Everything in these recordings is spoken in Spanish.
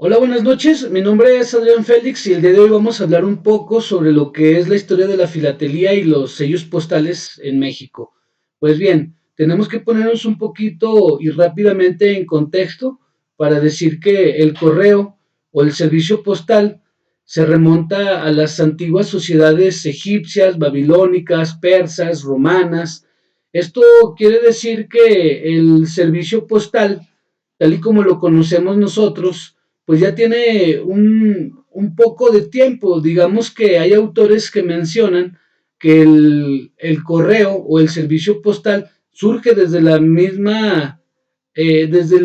Hola, buenas noches. Mi nombre es Adrián Félix y el día de hoy vamos a hablar un poco sobre lo que es la historia de la filatelía y los sellos postales en México. Pues bien, tenemos que ponernos un poquito y rápidamente en contexto para decir que el correo o el servicio postal se remonta a las antiguas sociedades egipcias, babilónicas, persas, romanas. Esto quiere decir que el servicio postal, tal y como lo conocemos nosotros, pues ya tiene un poco de tiempo. Digamos que hay autores que mencionan que el correo o el servicio postal surge desde el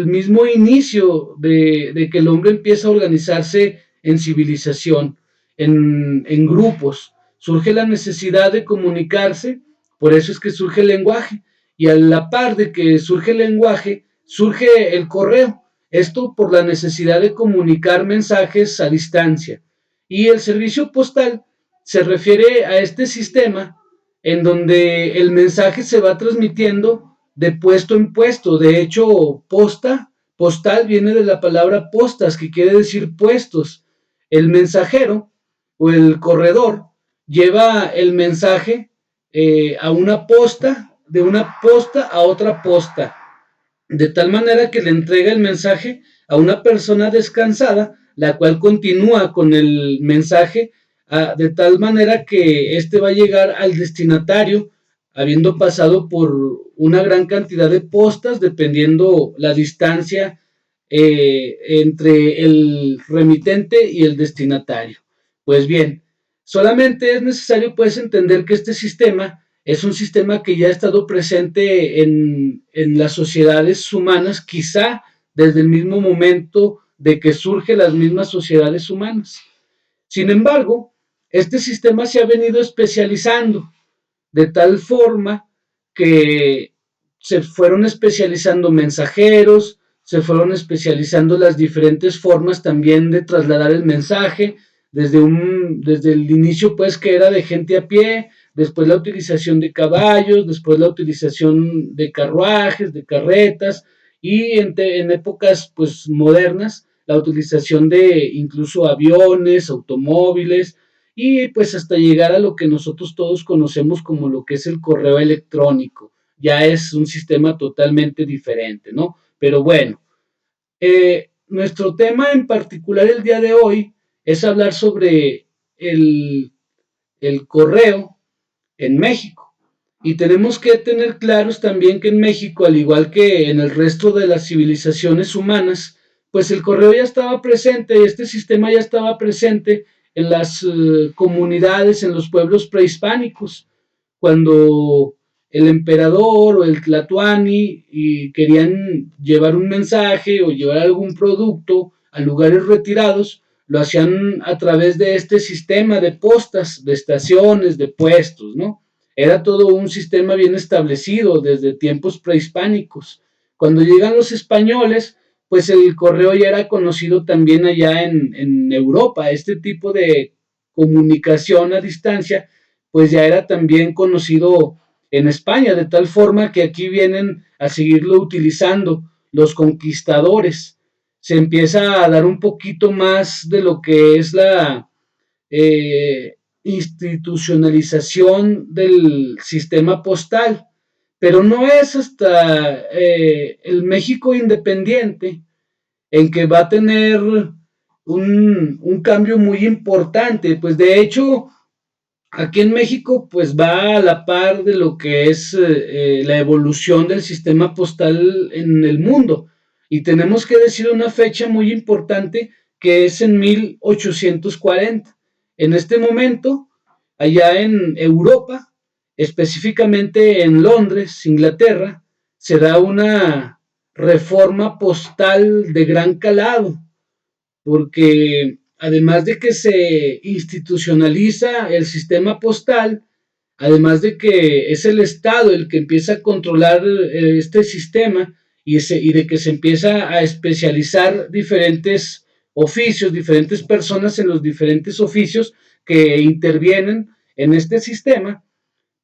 mismo inicio de que el hombre empieza a organizarse en civilización, en grupos. Surge la necesidad de comunicarse, por eso es que surge el lenguaje. Y a la par de que surge el lenguaje, surge el correo. Esto por la necesidad de comunicar mensajes a distancia. Y el servicio postal se refiere a este sistema en donde el mensaje se va transmitiendo de puesto en puesto. De hecho, postal viene de la palabra postas, que quiere decir puestos. El mensajero o el corredor lleva el mensaje a una posta, de una posta a otra posta, de tal manera que le entrega el mensaje a una persona descansada, la cual continúa con el mensaje de tal manera que éste va a llegar al destinatario habiendo pasado por una gran cantidad de postas, dependiendo la distancia entre el remitente y el destinatario. Pues bien, solamente es necesario pues entender que este sistema es un sistema que ya ha estado presente en las sociedades humanas, quizá desde el mismo momento de que surgen las mismas sociedades humanas. Sin embargo, este sistema se ha venido especializando de tal forma que se fueron especializando mensajeros, se fueron especializando las diferentes formas también de trasladar el mensaje, desde el inicio pues que era de gente a pie, después la utilización de caballos, después la utilización de carruajes, de carretas, y en épocas pues modernas la utilización de incluso aviones, automóviles, y pues hasta llegar a lo que nosotros todos conocemos como lo que es el correo electrónico. Ya es un sistema totalmente diferente, ¿no? Pero bueno, nuestro tema en particular el día de hoy es hablar sobre el correo en México. Y tenemos que tener claros también que en México, al igual que en el resto de las civilizaciones humanas, pues el correo ya estaba presente, este sistema ya estaba presente en las comunidades, en los pueblos prehispánicos, cuando el emperador o el tlatoani y querían llevar un mensaje o llevar algún producto a lugares retirados, lo hacían a través de este sistema de postas, de estaciones, de puestos, ¿no? Era todo un sistema bien establecido desde tiempos prehispánicos. Cuando llegan los españoles, pues el correo ya era conocido también allá en Europa. Este tipo de comunicación a distancia, pues ya era también conocido en España, de tal forma que aquí vienen a seguirlo utilizando los conquistadores. Se empieza a dar un poquito más de lo que es la institucionalización del sistema postal, pero no es hasta el México independiente en que va a tener un cambio muy importante. Pues de hecho, aquí en México, pues va a la par de lo que es la evolución del sistema postal en el mundo. Y tenemos que decir una fecha muy importante que es en 1840. En este momento, allá en Europa, específicamente en Londres, Inglaterra, se da una reforma postal de gran calado, porque además de que se institucionaliza el sistema postal, además de que es el Estado el que empieza a controlar este sistema y de que se empieza a especializar diferentes oficios, diferentes personas en los diferentes oficios que intervienen en este sistema,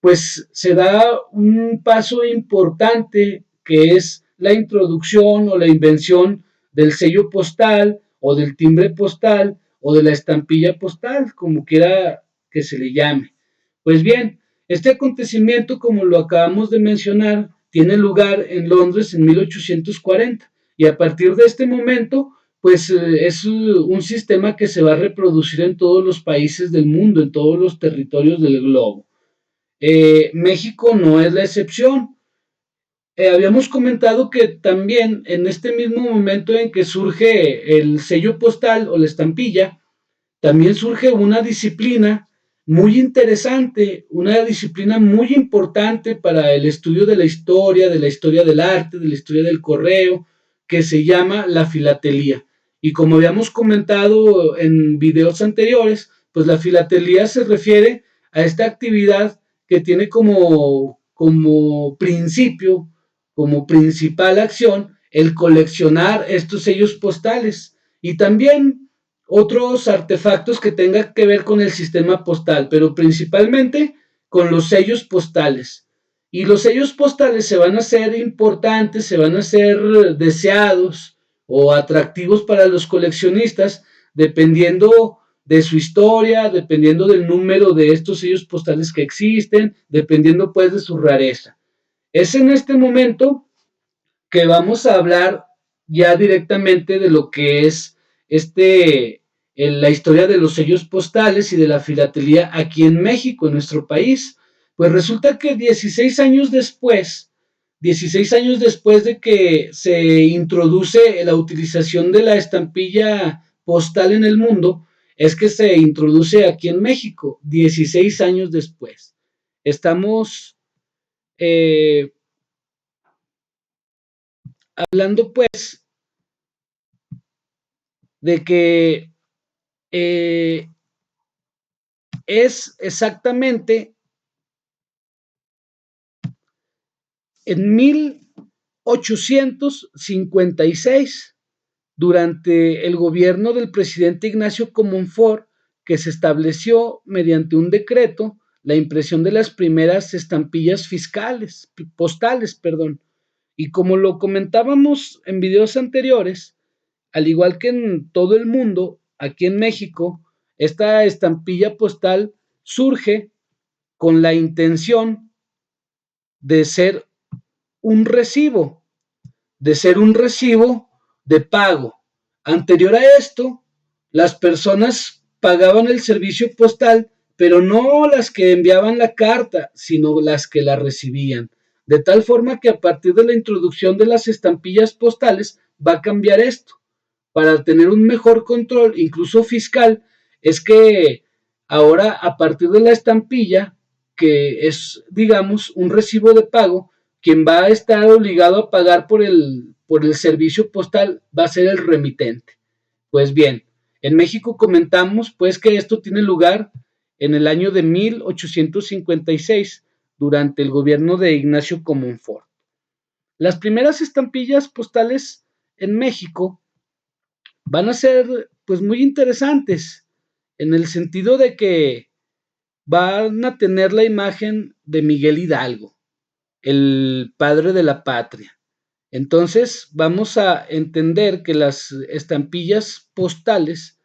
pues se da un paso importante que es la introducción o la invención del sello postal o del timbre postal, o de la estampilla postal, como quiera que se le llame. Pues bien, este acontecimiento, como lo acabamos de mencionar, tiene lugar en Londres en 1840, y a partir de este momento, pues es un sistema que se va a reproducir en todos los países del mundo, en todos los territorios del globo. México no es la excepción. Habíamos comentado que también en este mismo momento en que surge el sello postal o la estampilla, también surge una disciplina muy interesante, una disciplina muy importante para el estudio de la historia del arte, de la historia del correo, que se llama la filatelía. Y como habíamos comentado en videos anteriores, pues la filatelía se refiere a esta actividad que tiene como principio, como principal acción, el coleccionar estos sellos postales y también otros artefactos que tengan que ver con el sistema postal, pero principalmente con los sellos postales. Y los sellos postales se van a hacer importantes, se van a hacer deseados o atractivos para los coleccionistas, dependiendo de su historia, dependiendo del número de estos sellos postales que existen, dependiendo pues de su rareza. Es en este momento que vamos a hablar ya directamente de lo que es la historia de los sellos postales y de la filatelía aquí en México, en nuestro país. Pues resulta que 16 años después de que se introduce la utilización de la estampilla postal en el mundo, es que se introduce aquí en México, 16 años después. Estamos hablando pues de que es exactamente en 1856, durante el gobierno del presidente Ignacio Comonfort, que se estableció mediante un decreto la impresión de las primeras estampillas postales, perdón. Y como lo comentábamos en videos anteriores, al igual que en todo el mundo, aquí en México, esta estampilla postal surge con la intención de ser un recibo, de ser un recibo de pago. Anterior a esto, las personas pagaban el servicio postal, pero no las que enviaban la carta, sino las que la recibían. De tal forma que a partir de la introducción de las estampillas postales va a cambiar esto. Para tener un mejor control, incluso fiscal, es que ahora a partir de la estampilla, que es, digamos, un recibo de pago, quien va a estar obligado a pagar por el servicio postal va a ser el remitente. Pues bien, en México comentamos pues que esto tiene lugar en el año de 1856 durante el gobierno de Ignacio Comonfort. Las primeras estampillas postales en México van a ser pues muy interesantes en el sentido de que van a tener la imagen de Miguel Hidalgo, el padre de la patria. Entonces vamos a entender que las estampillas postales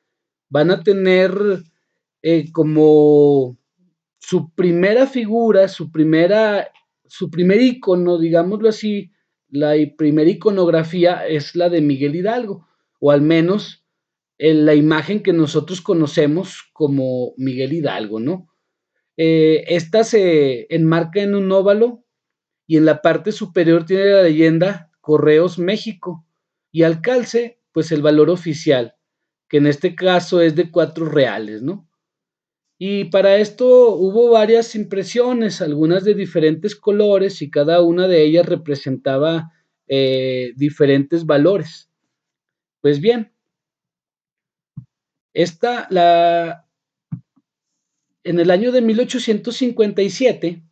van a tener como su primera figura, su primer icono, digámoslo así, la primera iconografía es la de Miguel Hidalgo, o al menos en la imagen que nosotros conocemos como Miguel Hidalgo, ¿no? Esta se enmarca en un óvalo y en la parte superior tiene la leyenda Correos México y al calce, pues el valor oficial, que en este caso es de 4 reales, ¿no? Y para esto hubo varias impresiones, algunas de diferentes colores y cada una de ellas representaba diferentes valores. Pues bien, en el año de 1857,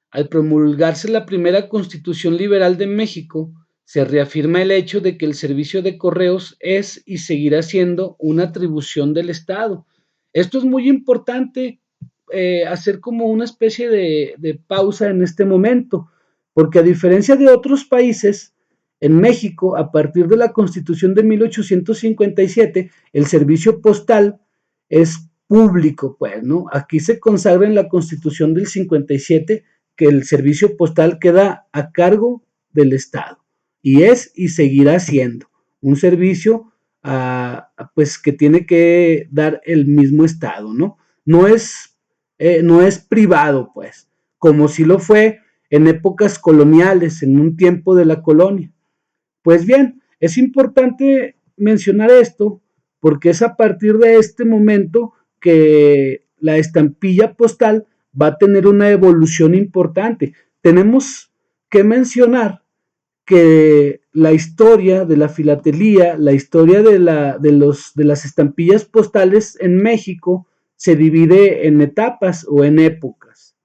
al promulgarse la primera Constitución Liberal de México, se reafirma el hecho de que el servicio de correos es y seguirá siendo una atribución del Estado. Esto es muy importante hacer como una especie de pausa en este momento, porque a diferencia de otros países, En México, a partir de la Constitución de 1857, el servicio postal es público, pues, ¿no? Aquí se consagra en la Constitución del 57 que el servicio postal queda a cargo del Estado y es y seguirá siendo un servicio pues que tiene que dar el mismo Estado, ¿no? No es privado, pues, como si lo fue en épocas coloniales, en un tiempo de la colonia. Pues bien, es importante mencionar esto porque es a partir de este momento que la estampilla postal va a tener una evolución importante. Tenemos que mencionar que la historia de la filatelía, la historia de las estampillas postales en México se divide en etapas o en épocas.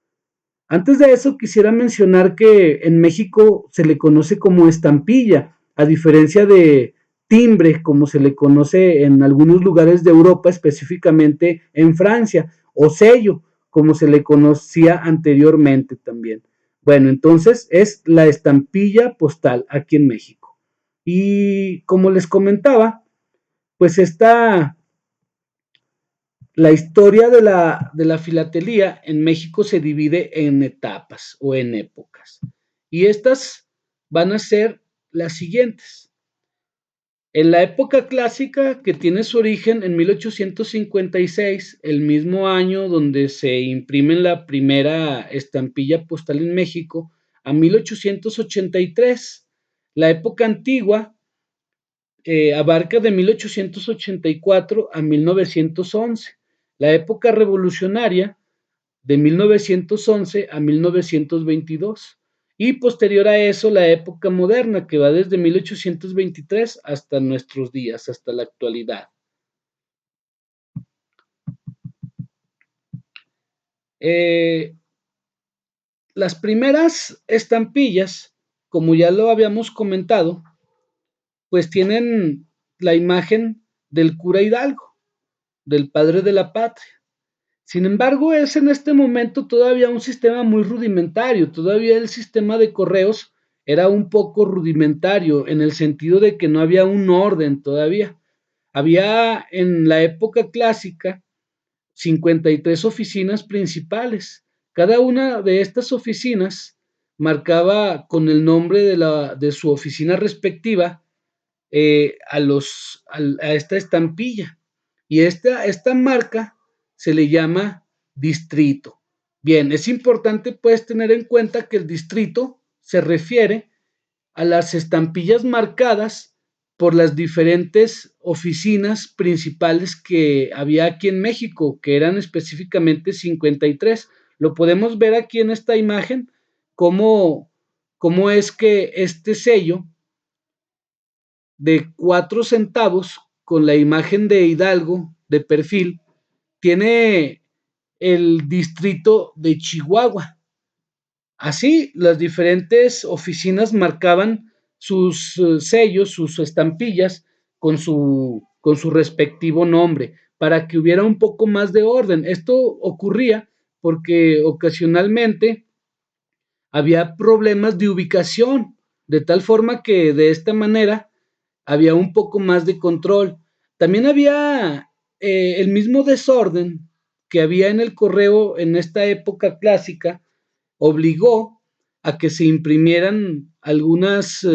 Antes de eso, quisiera mencionar que en México se le conoce como estampilla, a diferencia de timbre, como se le conoce en algunos lugares de Europa, específicamente en Francia, o sello, como se le conocía anteriormente también. Bueno, entonces es la estampilla postal aquí en México. Y como les comentaba, pues la historia de la filatelía en México se divide en etapas o en épocas. Y estas van a ser las siguientes. En la época clásica, que tiene su origen en 1856, el mismo año donde se imprime la primera estampilla postal en México, a 1883. La época antigua abarca de 1884 a 1911. La época revolucionaria de 1911 a 1922. Y posterior a eso, la época moderna, que va desde 1823 hasta nuestros días, hasta la actualidad. Las primeras estampillas, como ya lo habíamos comentado, pues tienen la imagen del cura Hidalgo, del padre de la patria. Sin embargo, es en este momento todavía un sistema muy rudimentario, todavía el sistema de correos era un poco rudimentario en el sentido de que no había un orden todavía. Había en la época clásica 53 oficinas principales. Cada una de estas oficinas marcaba con el nombre de su oficina respectiva a esta estampilla. Y esta marca se le llama distrito. Bien, es importante pues tener en cuenta que el distrito se refiere a las estampillas marcadas por las diferentes oficinas principales que había aquí en México, que eran específicamente 53. Lo podemos ver aquí en esta imagen, cómo es que este sello de 4 centavos con la imagen de Hidalgo de perfil tiene el distrito de Chihuahua. Así, las diferentes oficinas marcaban sus sellos, sus estampillas con su respectivo nombre, para que hubiera un poco más de orden. Esto ocurría porque ocasionalmente había problemas de ubicación, de tal forma que de esta manera había un poco más de control. También había el mismo desorden que había en el correo en esta época clásica, obligó a que se imprimieran algunas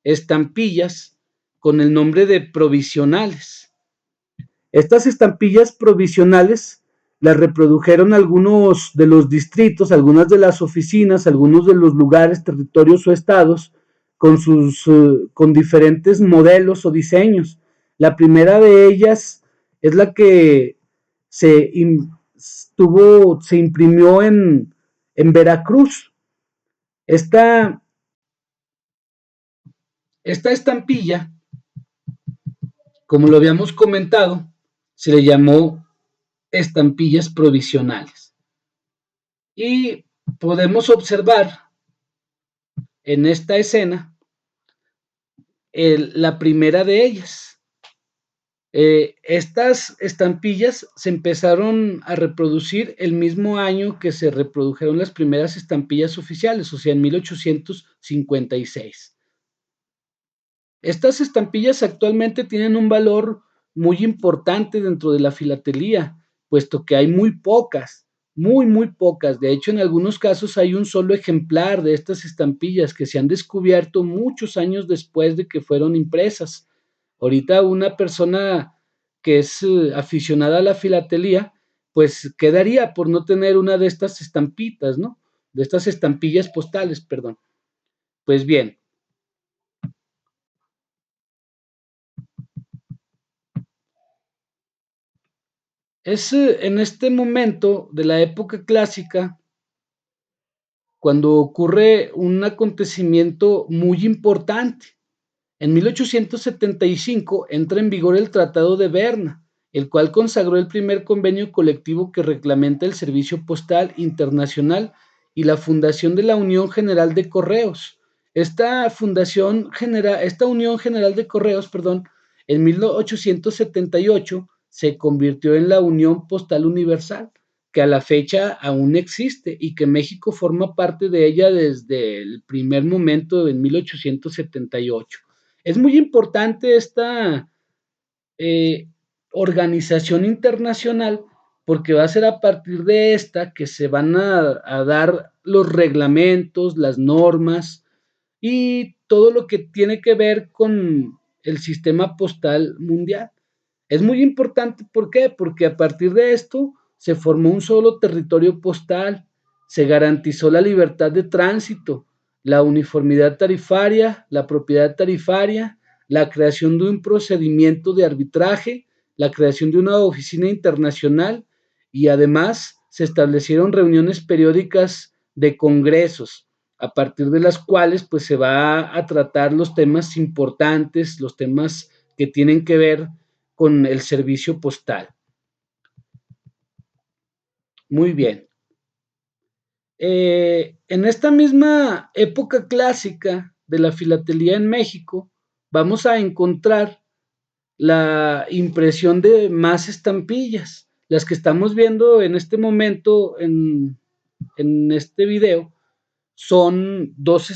estampillas con el nombre de provisionales. Estas estampillas provisionales las reprodujeron algunos de los distritos, algunas de las oficinas, algunos de los lugares, territorios o estados con diferentes modelos o diseños. La primera de ellas es la que se, se imprimió en Veracruz. Esta, esta estampilla, como lo habíamos comentado, se le llamó estampillas provisionales. Y podemos observar en esta escena la primera de ellas. Estas estampillas se empezaron a reproducir el mismo año que se reprodujeron las primeras estampillas oficiales, o sea, en 1856. Estas estampillas actualmente tienen un valor muy importante dentro de la filatelía, puesto que hay muy pocas, muy pocas. De hecho, en algunos casos hay un solo ejemplar de estas estampillas que se han descubierto muchos años después de que fueron impresas. Ahorita una persona que es aficionada a la filatelía, pues quedaría por no tener una de estas estampitas, ¿no? De estas estampillas postales, perdón. Pues bien, es en este momento de la época clásica cuando ocurre un acontecimiento muy importante. En 1875 entra en vigor el Tratado de Berna, el cual consagró el primer convenio colectivo que reglamenta el servicio postal internacional y la fundación de la Unión General de Correos. Esta Unión General de Correos, perdón, en 1878 se convirtió en la Unión Postal Universal, que a la fecha aún existe y que México forma parte de ella desde el primer momento en 1878. Es muy importante esta eh, organización internacional porque va a ser a partir de esta que se van a dar los reglamentos, las normas y todo lo que tiene que ver con el sistema postal mundial. Es muy importante, ¿por qué? Porque a partir de esto se formó un solo territorio postal, se garantizó la libertad de tránsito, la uniformidad tarifaria, la propiedad tarifaria, la creación de un procedimiento de arbitraje, la creación de una oficina internacional y además se establecieron reuniones periódicas de congresos, a partir de las cuales pues se va a tratar los temas importantes, los temas que tienen que ver con el servicio postal. Muy bien. En esta misma época clásica de la filatelía en México, vamos a encontrar la impresión de más estampillas. Las que estamos viendo en este momento en este video son dos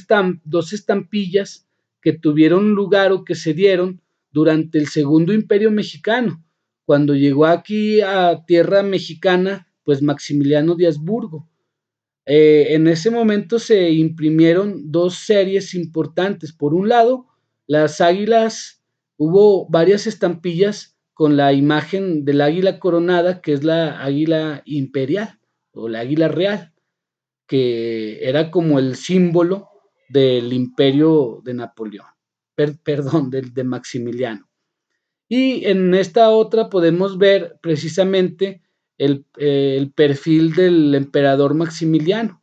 estampillas que tuvieron lugar o que se dieron durante el Segundo Imperio Mexicano, cuando llegó aquí a tierra mexicana, pues Maximiliano de Habsburgo. En ese momento se imprimieron dos series importantes. Por un lado, las águilas, hubo varias estampillas con la imagen del águila coronada, que es la águila imperial o la águila real, que era como el símbolo del imperio de Napoleón, perdón, de Maximiliano. Y en esta otra podemos ver precisamente el perfil del emperador Maximiliano.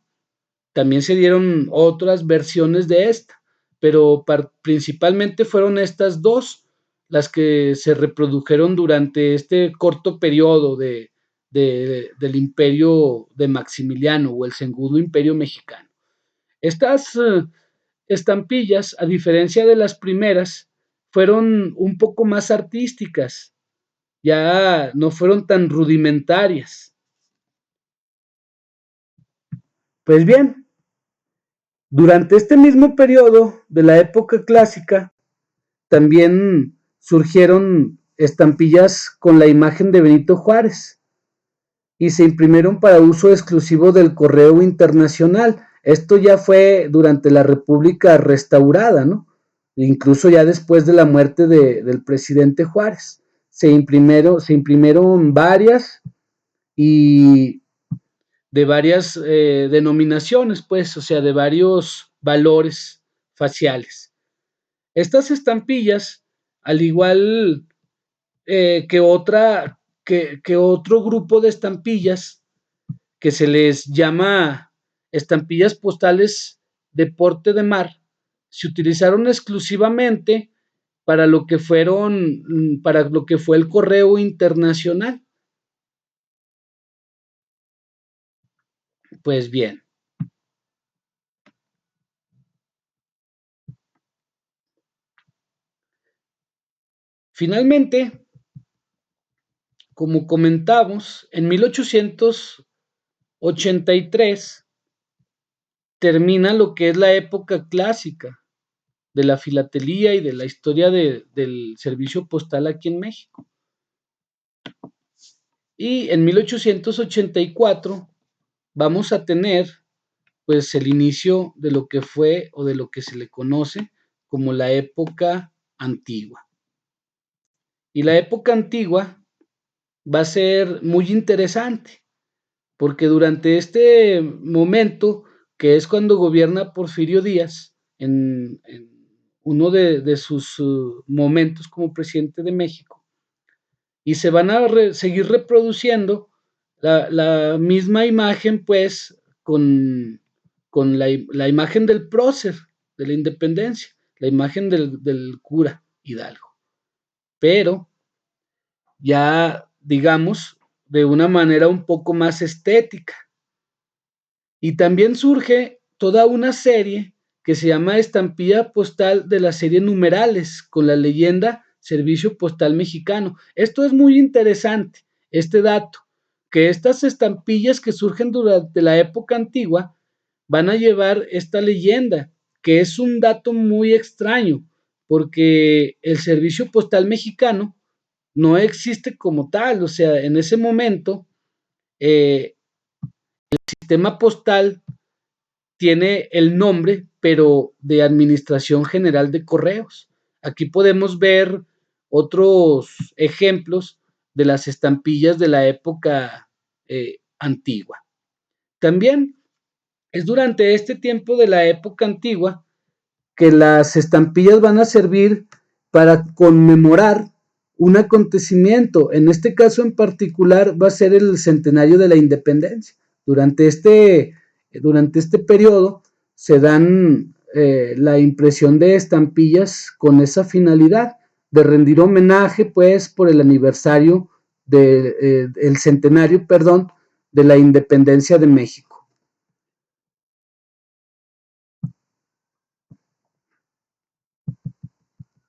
También se dieron otras versiones de esta, pero principalmente fueron estas dos las que se reprodujeron durante este corto periodo del imperio de Maximiliano o el segundo imperio mexicano. Estas estampillas, a diferencia de las primeras, fueron un poco más artísticas, ya no fueron tan rudimentarias. Pues bien, durante este mismo periodo de la época clásica, también surgieron estampillas con la imagen de Benito Juárez y se imprimieron para uso exclusivo del correo internacional. Esto ya fue durante la República restaurada, ¿no? Incluso ya después de la muerte del presidente Juárez. Se imprimieron varias y de varias denominaciones, pues, o sea, de varios valores faciales. Estas estampillas, al igual que otro grupo de estampillas que se les llama estampillas postales de porte de mar, se utilizaron exclusivamente para lo que fue el correo internacional. Pues bien, finalmente, como comentamos, en 1883 termina lo que es la época clásica. de la filatelía y de la historia del servicio postal aquí en México. Y en 1884 vamos a tener pues el inicio de lo que fue o de lo que se le conoce como la época antigua. Y la época antigua va a ser muy interesante, porque durante este momento, que es cuando gobierna Porfirio Díaz, en uno de sus momentos como presidente de México, y se van a seguir reproduciendo la misma imagen, pues, con la imagen del prócer de la independencia, la imagen del cura Hidalgo, pero ya, digamos, de una manera un poco más estética. Y también surge toda una serie que se llama Estampilla Postal de la serie Numerales, con la leyenda Servicio Postal Mexicano. Esto es muy interesante, este dato, que estas estampillas que surgen durante la época antigua van a llevar esta leyenda, que es un dato muy extraño, porque el Servicio Postal Mexicano no existe como tal, o sea, en ese momento el sistema postal tiene el nombre, pero de Administración General de Correos. Aquí podemos ver otros ejemplos de las estampillas de la época antigua. También es durante este tiempo de la época antigua que las estampillas van a servir para conmemorar un acontecimiento. En este caso en particular va a ser el centenario de la independencia. Durante este periodo se dan la impresión de estampillas con esa finalidad de rendir homenaje, pues, por el aniversario el centenario, perdón, de la independencia de México.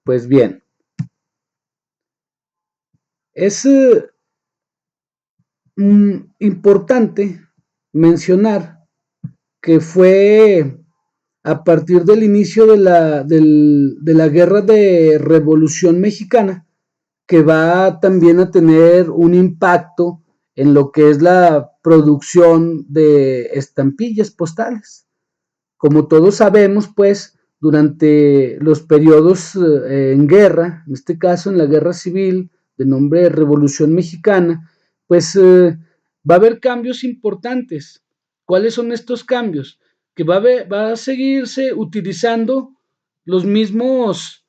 Pues bien, es importante mencionar que fue a partir del inicio de la guerra de Revolución Mexicana que va también a tener un impacto en lo que es la producción de estampillas postales. Como todos sabemos, pues, durante los periodos en guerra, en este caso en la guerra civil, de nombre Revolución Mexicana, pues va a haber cambios importantes. ¿Cuáles son estos cambios? Que va a seguirse utilizando los mismos,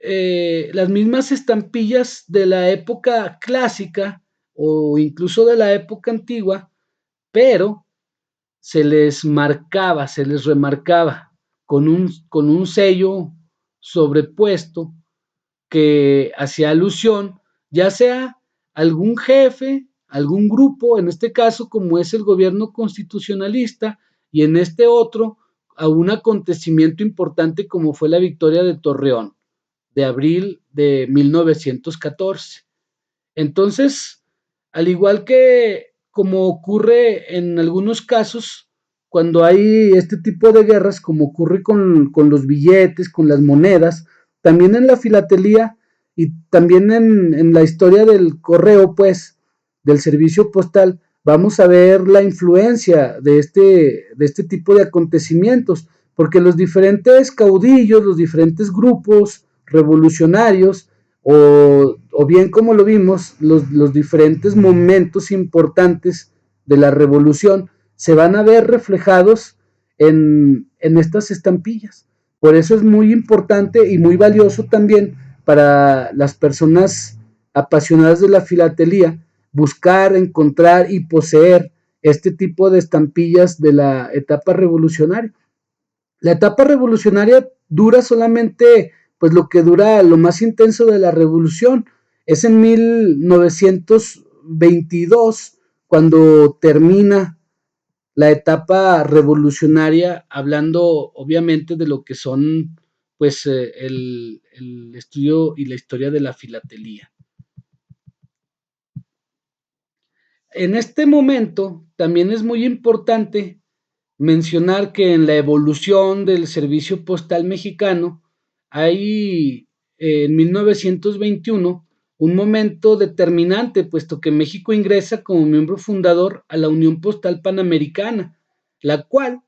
las mismas estampillas de la época clásica o incluso de la época antigua, pero se les remarcaba con un sello sobrepuesto que hacía alusión, ya sea algún jefe, algún grupo, en este caso como es el gobierno constitucionalista, y en este otro a un acontecimiento importante como fue la victoria de Torreón, de abril de 1914. Entonces, al igual que como ocurre en algunos casos, cuando hay este tipo de guerras, como ocurre con los billetes, con las monedas, también en la filatelía y también en la historia del correo, pues, del servicio postal, vamos a ver la influencia de este tipo de acontecimientos, porque los diferentes caudillos, los diferentes grupos revolucionarios, o bien como lo vimos, los diferentes momentos importantes de la revolución se van a ver reflejados en estas estampillas. Por eso es muy importante y muy valioso también para las personas apasionadas de la filatelía buscar, encontrar y poseer este tipo de estampillas de la etapa revolucionaria. La etapa revolucionaria dura solamente pues lo que dura lo más intenso de la revolución. Es en 1922 cuando termina la etapa revolucionaria, hablando obviamente de lo que son pues el estudio y la historia de la filatelía. En este momento también es muy importante mencionar que en la evolución del servicio postal mexicano hay en 1921 un momento determinante, puesto que México ingresa como miembro fundador a la Unión Postal Panamericana, la cual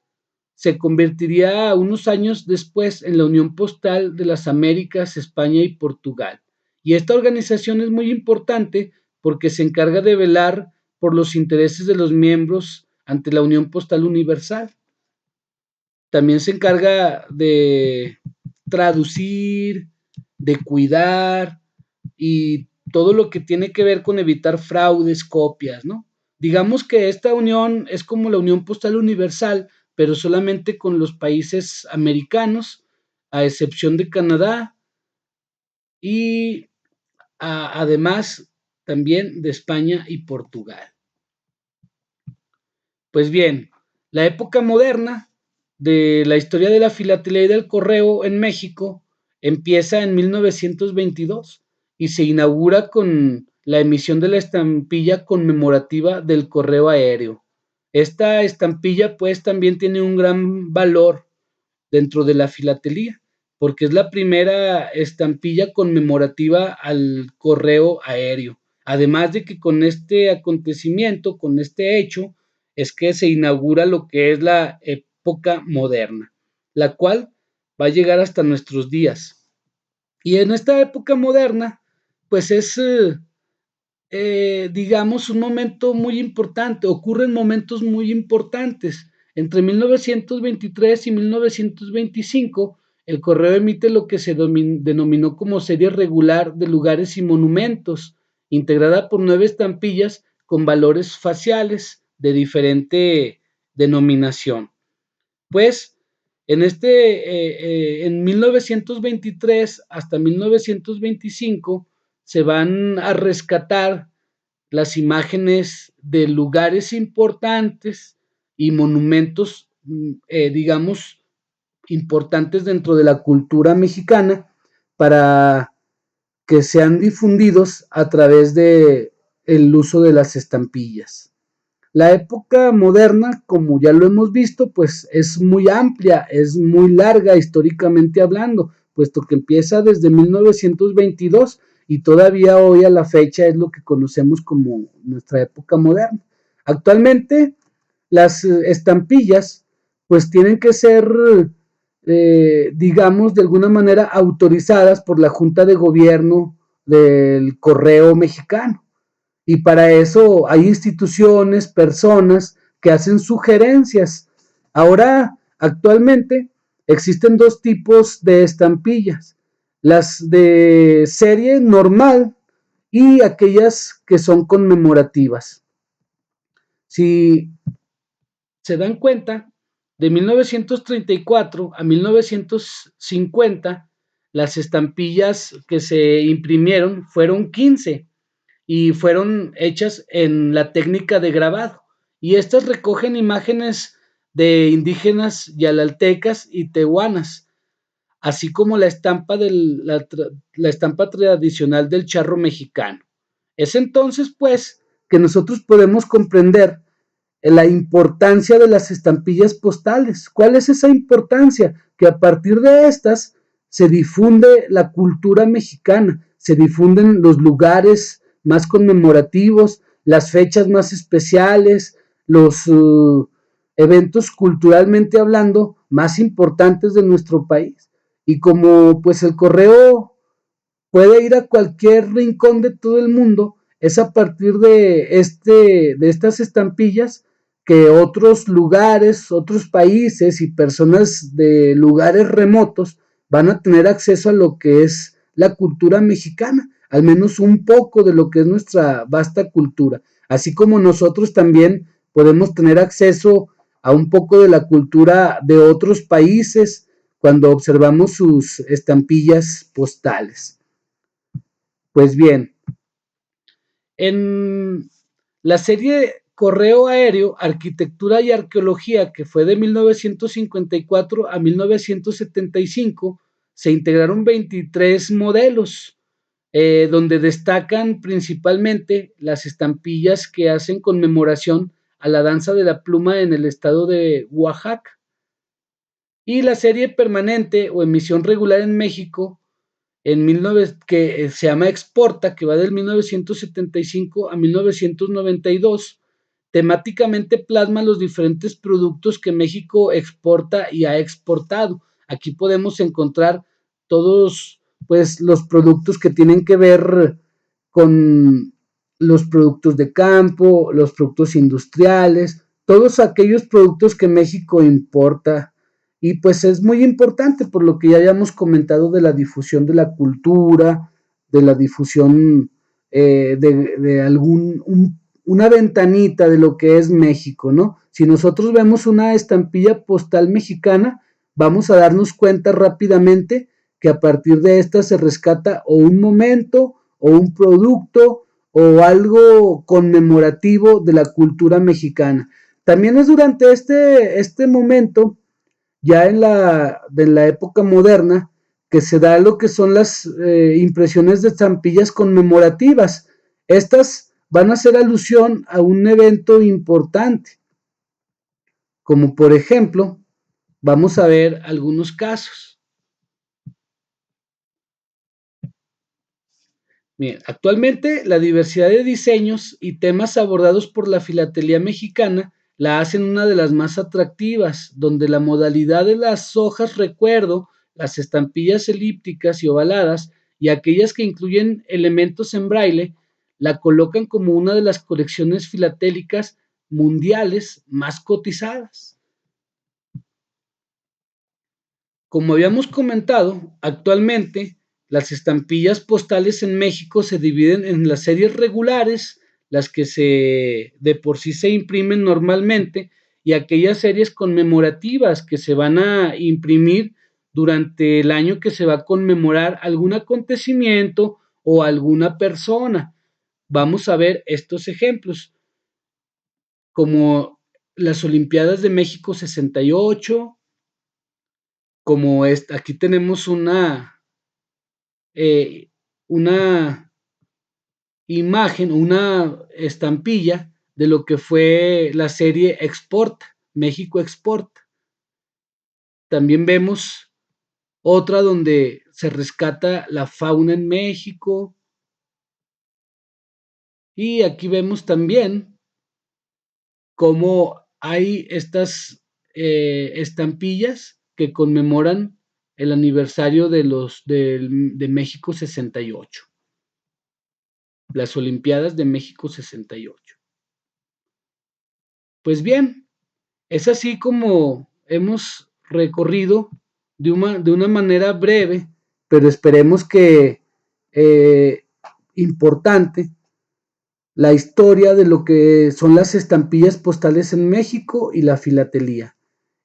se convertiría unos años después en la Unión Postal de las Américas, España y Portugal. Y esta organización es muy importante porque se encarga de velar por los intereses de los miembros ante la Unión Postal Universal. También se encarga de traducir, de cuidar y todo lo que tiene que ver con evitar fraudes, copias, ¿no? Digamos que esta unión es como la Unión Postal Universal, pero solamente con los países americanos, a excepción de Canadá y además también de España y Portugal. Pues bien, la época moderna de la historia de la filatelía y del correo en México empieza en 1922 y se inaugura con la emisión de la estampilla conmemorativa del correo aéreo. Esta estampilla pues también tiene un gran valor dentro de la filatelía, porque es la primera estampilla conmemorativa al correo aéreo. Además de que con este acontecimiento, con este hecho, es que se inaugura lo que es la época moderna, la cual va a llegar hasta nuestros días. Y en esta época moderna, pues es digamos, un momento muy importante, ocurren momentos muy importantes. Entre 1923 y 1925, el correo emite lo que se denominó como serie regular de lugares y monumentos, integrada por 9 estampillas con valores faciales de diferente denominación. Pues en 1923 hasta 1925 se van a rescatar las imágenes de lugares importantes y monumentos, digamos, importantes dentro de la cultura mexicana para que sean difundidos a través de el uso de las estampillas. La época moderna, como ya lo hemos visto, pues es muy amplia, es muy larga históricamente hablando, puesto que empieza desde 1922 y todavía hoy a la fecha es lo que conocemos como nuestra época moderna. Actualmente las estampillas pues tienen que ser, digamos, de alguna manera autorizadas por la Junta de Gobierno del Correo Mexicano. Y para eso hay instituciones, personas que hacen sugerencias. Ahora, actualmente, existen dos tipos de estampillas. Las de serie normal y aquellas que son conmemorativas. Si se dan cuenta, de 1934 a 1950, las estampillas que se imprimieron fueron 15 y fueron hechas en la técnica de grabado. Y estas recogen imágenes de indígenas yalaltecas y tehuanas, así como la estampa tradicional del charro mexicano. Es entonces, pues, que nosotros podemos comprender la importancia de las estampillas postales. ¿Cuál es esa importancia? Que a partir de estas se difunde la cultura mexicana, se difunden los lugares más conmemorativos, las fechas más especiales, los eventos culturalmente hablando más importantes de nuestro país. Y como pues el correo puede ir a cualquier rincón de todo el mundo, es a partir de estas estampillas que otros lugares, otros países y personas de lugares remotos van a tener acceso a lo que es la cultura mexicana, al menos un poco de lo que es nuestra vasta cultura, así como nosotros también podemos tener acceso a un poco de la cultura de otros países cuando observamos sus estampillas postales. Pues bien, en la serie Correo Aéreo, Arquitectura y Arqueología, que fue de 1954 a 1975, se integraron 23 modelos, donde destacan principalmente las estampillas que hacen conmemoración a la danza de la pluma en el estado de Oaxaca. Y la serie permanente o emisión regular en México, que se llama Exporta, que va del 1975 a 1992, temáticamente plasma los diferentes productos que México exporta y ha exportado. Aquí podemos encontrar todos, pues, los productos que tienen que ver con los productos de campo, los productos industriales, todos aquellos productos que México importa. Y pues es muy importante por lo que ya habíamos comentado de la difusión de la cultura, de la difusión de una ventanita de lo que es México, ¿no? Si nosotros vemos una estampilla postal mexicana, vamos a darnos cuenta rápidamente que a partir de esta se rescata o un momento o un producto o algo conmemorativo de la cultura mexicana. También es durante este momento, ya de la época moderna, que se da lo que son las impresiones de estampillas conmemorativas. Estas van a hacer alusión a un evento importante, como por ejemplo, vamos a ver algunos casos. Bien, actualmente la diversidad de diseños y temas abordados por la filatelía mexicana la hacen una de las más atractivas, donde la modalidad de las hojas recuerdo, las estampillas elípticas y ovaladas y aquellas que incluyen elementos en braille, la colocan como una de las colecciones filatélicas mundiales más cotizadas. Como habíamos comentado, actualmente las estampillas postales en México se dividen en las series regulares, las que de por sí se imprimen normalmente, y aquellas series conmemorativas que se van a imprimir durante el año que se va a conmemorar algún acontecimiento o alguna persona. Vamos a ver estos ejemplos, como las Olimpiadas de México 68, como aquí tenemos eh, una imagen, una estampilla de lo que fue la serie Exporta, México Exporta. También vemos otra donde se rescata la fauna en México. Y aquí vemos también cómo hay estas estampillas que conmemoran el aniversario de México 68, las Olimpiadas de México 68. Pues bien, es así como hemos recorrido de una manera breve, pero esperemos que importante, la historia de lo que son las estampillas postales en México y la filatelía.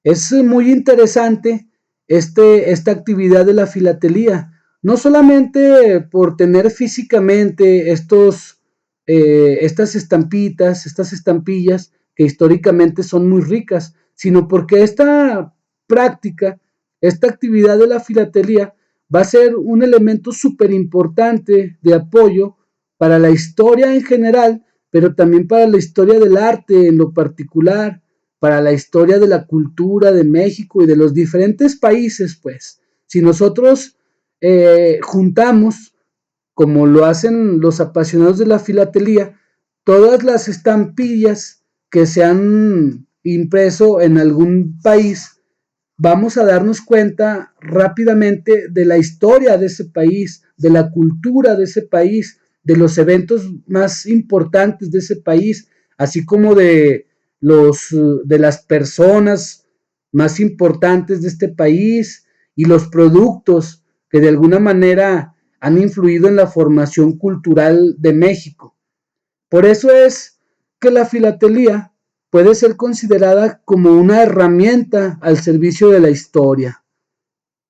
Es muy interesante esta actividad de la filatelía, no solamente por tener físicamente estas estampitas, estas estampillas que históricamente son muy ricas, sino porque esta práctica, esta actividad de la filatelía va a ser un elemento súper importante de apoyo para la historia en general, pero también para la historia del arte en lo particular, para la historia de la cultura de México y de los diferentes países, pues. Si nosotros juntamos, como lo hacen los apasionados de la filatelía, todas las estampillas que se han impreso en algún país, vamos a darnos cuenta rápidamente de la historia de ese país, de la cultura de ese país, de los eventos más importantes de ese país, así como de las personas más importantes de este país y los productos que de alguna manera han influido en la formación cultural de México. Por eso es que la filatelía puede ser considerada como una herramienta al servicio de la historia.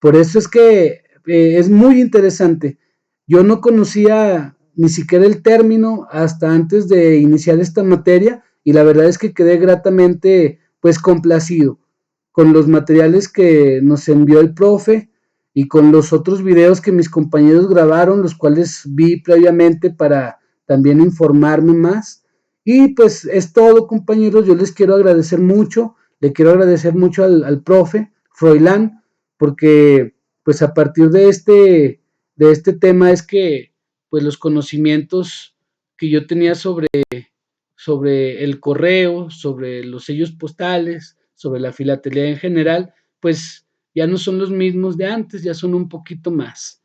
Por eso es que es muy interesante. Yo no conocía ni siquiera el término hasta antes de iniciar esta materia y la verdad es que quedé gratamente pues complacido con los materiales que nos envió el profe y con los otros videos que mis compañeros grabaron, los cuales vi previamente para también informarme más. Y pues es todo, compañeros. Yo les quiero agradecer mucho, le quiero agradecer mucho al profe. Froilán, porque pues a partir de este tema es que pues los conocimientos que yo tenía sobre el correo, sobre los sellos postales, sobre la filatelía en general, pues ya no son los mismos de antes, ya son un poquito más.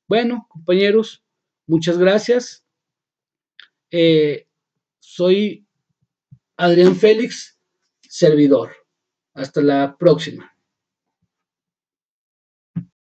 Bueno, compañeros, muchas gracias. Soy Adrián Félix, servidor. Hasta la próxima.